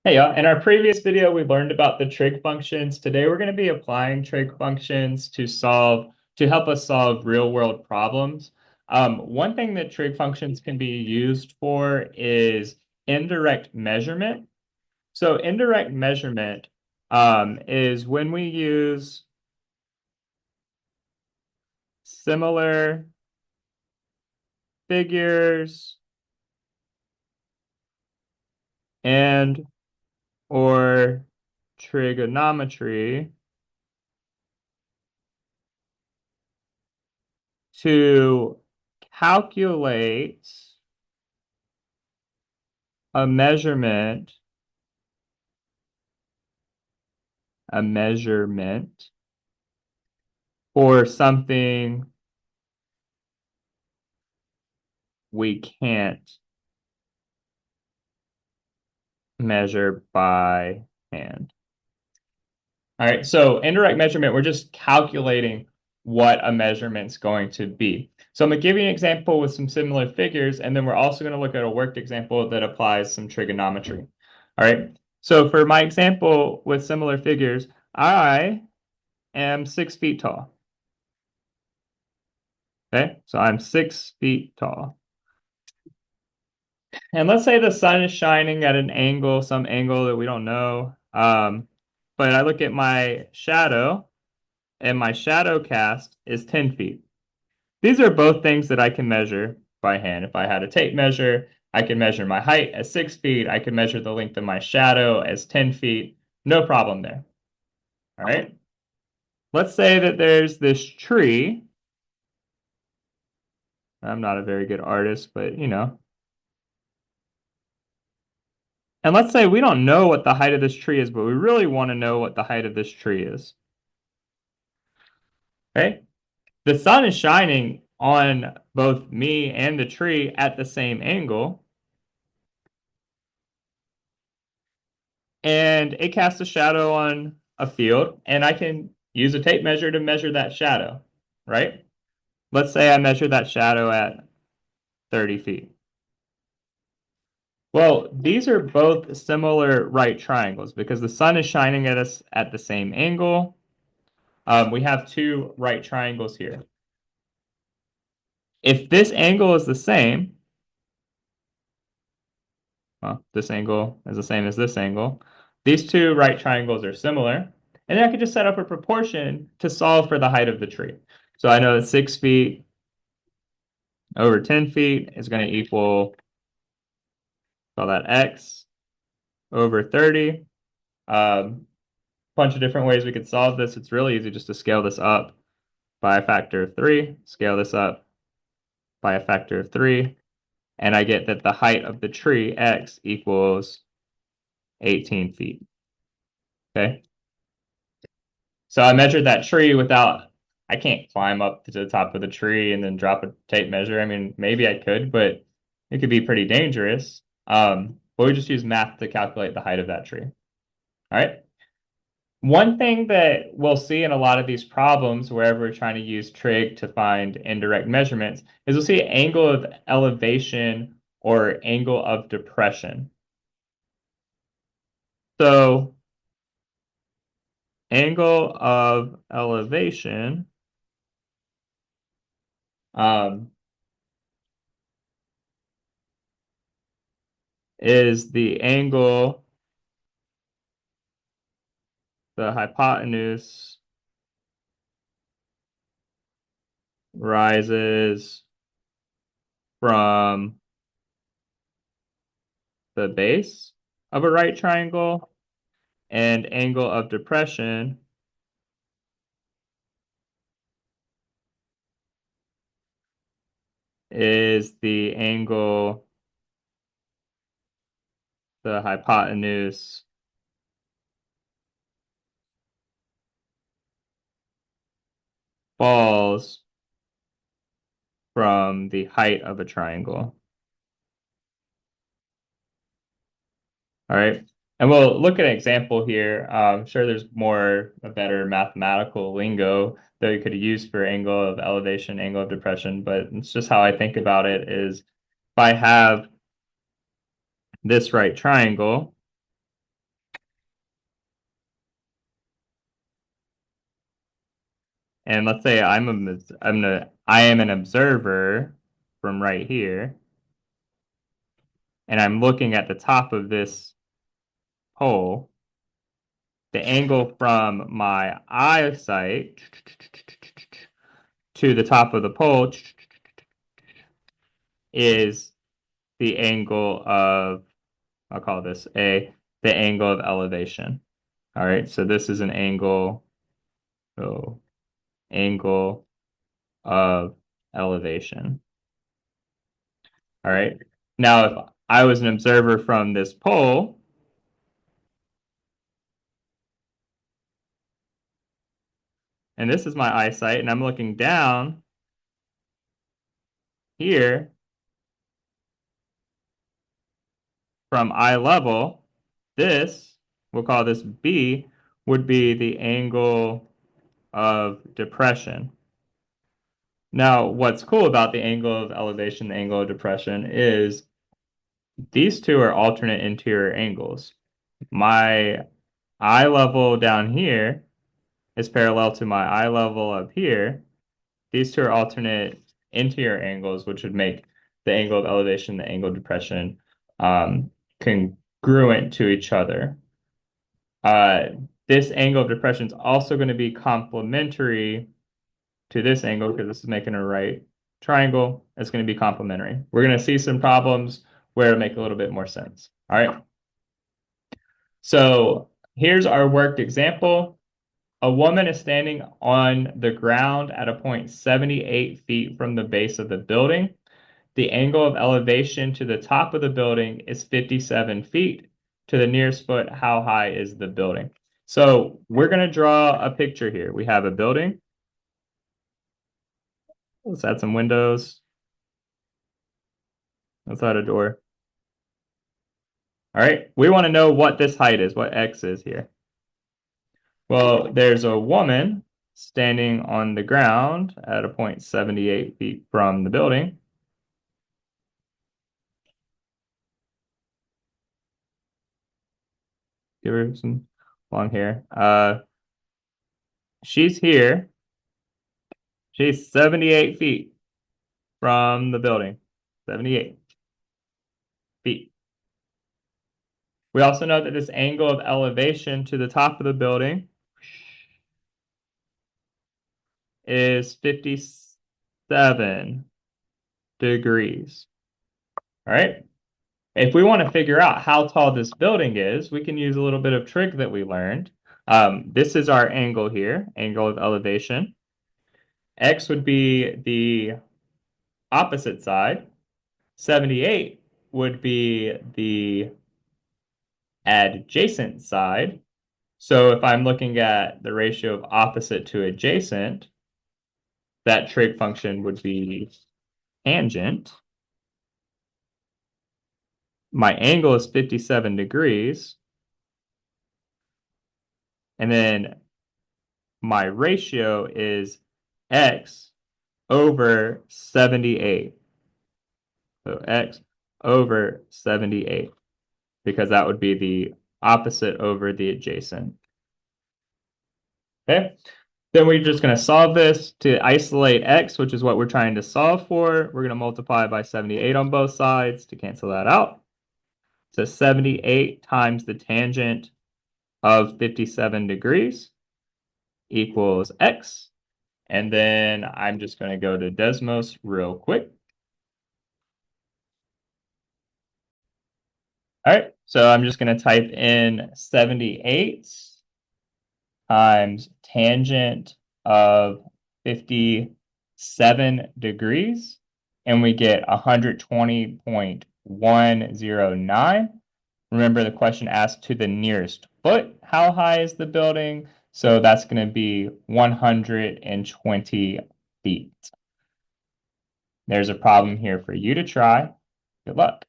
Hey, in our previous video, we learned about the trig functions. Today, we're going to be applying trig functions to help us solve real-world problems. One thing that trig functions can be used for is indirect measurement. So indirect measurement is when we use similar figures and or trigonometry to calculate a measurement, a measurement for something we can't measure by hand. All right, so indirect measurement, we're just calculating what a measurement's going to be. So I'm going to give you an example with some similar figures, and then we're also going to look at a worked example that applies some trigonometry. All right, so for my example with similar figures, I am 6 feet tall. Okay, so I'm 6 feet tall. And let's say the sun is shining at an angle, some angle that we don't know. But I look at my shadow, and my shadow cast is 10 feet. These are both things that I can measure by hand. If I had a tape measure, I can measure my height as 6 feet. I can measure the length of my shadow as 10 feet. No problem there. All right. Let's say that there's this tree. I'm not a very good artist, but And let's say we don't know what the height of this tree is, but we really want to know what the height of this tree is. Okay? The sun is shining on both me and the tree at the same angle, and it casts a shadow on a field, and I can use a tape measure to measure that shadow, right? Let's say I measure that shadow at 30 feet. Well, these are both similar right triangles because the sun is shining at us at the same angle. We have two right triangles here. If this angle is the same, well, this angle is the same as this angle. These two right triangles are similar. And then I could just set up a proportion to solve for the height of the tree. So I know that 6 feet over 10 feet is going to equal, call that x over 30. Bunch of different ways we could solve this. It's really easy just to scale this up by a factor of 3, scale this up by a factor of 3, and I get that the height of the tree, x, equals 18 feet. Okay. So I measured that tree I can't climb up to the top of the tree and then drop a tape measure. I mean, maybe I could, but it could be pretty dangerous. But we just use math to calculate the height of that tree. All right. One thing that we'll see in a lot of these problems, wherever we're trying to use trig to find indirect measurements, is we'll see angle of elevation or angle of depression. So angle of elevation is the angle the hypotenuse rises from the base of a right triangle, and angle of depression is the angle the hypotenuse falls from the height of a triangle. All right. And we'll look at an example here. I'm sure there's a better mathematical lingo that we could use for angle of elevation, angle of depression, but it's just how I think about it is if I have this right triangle, And let's say I am an observer from right here, and I'm looking at the top of this pole. The angle from my eyesight to the top of the pole is the angle of, I'll call this the angle of elevation. All right, so this is an angle, oh, angle of elevation. All right. Now, if I was an observer from this pole, and this is my eyesight, and I'm looking down here from eye level, this, we'll call this B, would be the angle of depression. Now, what's cool about the angle of elevation, the angle of depression, is these two are alternate interior angles. My eye level down here is parallel to my eye level up here. These two are alternate interior angles, which would make the angle of elevation, the angle of depression, congruent to each other. This angle of depression is also going to be complementary to this angle because this is making a right triangle. It's going to be complementary. We're going to see some problems where it make a little bit more sense. All right. So here's our worked example. A woman is standing on the ground at a point 78 feet from the base of the building. The angle of elevation to the top of the building is 57 feet. To the nearest foot, how high is the building? So we're going to draw a picture here. We have a building. Let's add some windows. Let's add a door. All right, we want to know what this height is, what X is here. Well, there's a woman standing on the ground at a point 78 feet from the building. Give her some long hair. She's here. She's 78 feet from the building. 78 feet. We also know that this angle of elevation to the top of the building is 57 degrees. All right. If we want to figure out how tall this building is, we can use a little bit of trig that we learned. This is our angle here, angle of elevation. X would be the opposite side. 78 would be the adjacent side. So if I'm looking at the ratio of opposite to adjacent, that trig function would be tangent. My angle is 57 degrees. And then my ratio is X over 78. So X over 78, because that would be the opposite over the adjacent. Okay, then we're just going to solve this to isolate X, which is what we're trying to solve for. We're going to multiply by 78 on both sides to cancel that out. So 78 times the tangent of 57 degrees equals X. And then I'm just going to go to Desmos real quick. All right, so I'm just going to type in 78 times tangent of 57 degrees, and we get 120.109. Remember, the question asked to the nearest foot, how high is the building? So that's going to be 120 feet. There's a problem here for you to try. Good luck.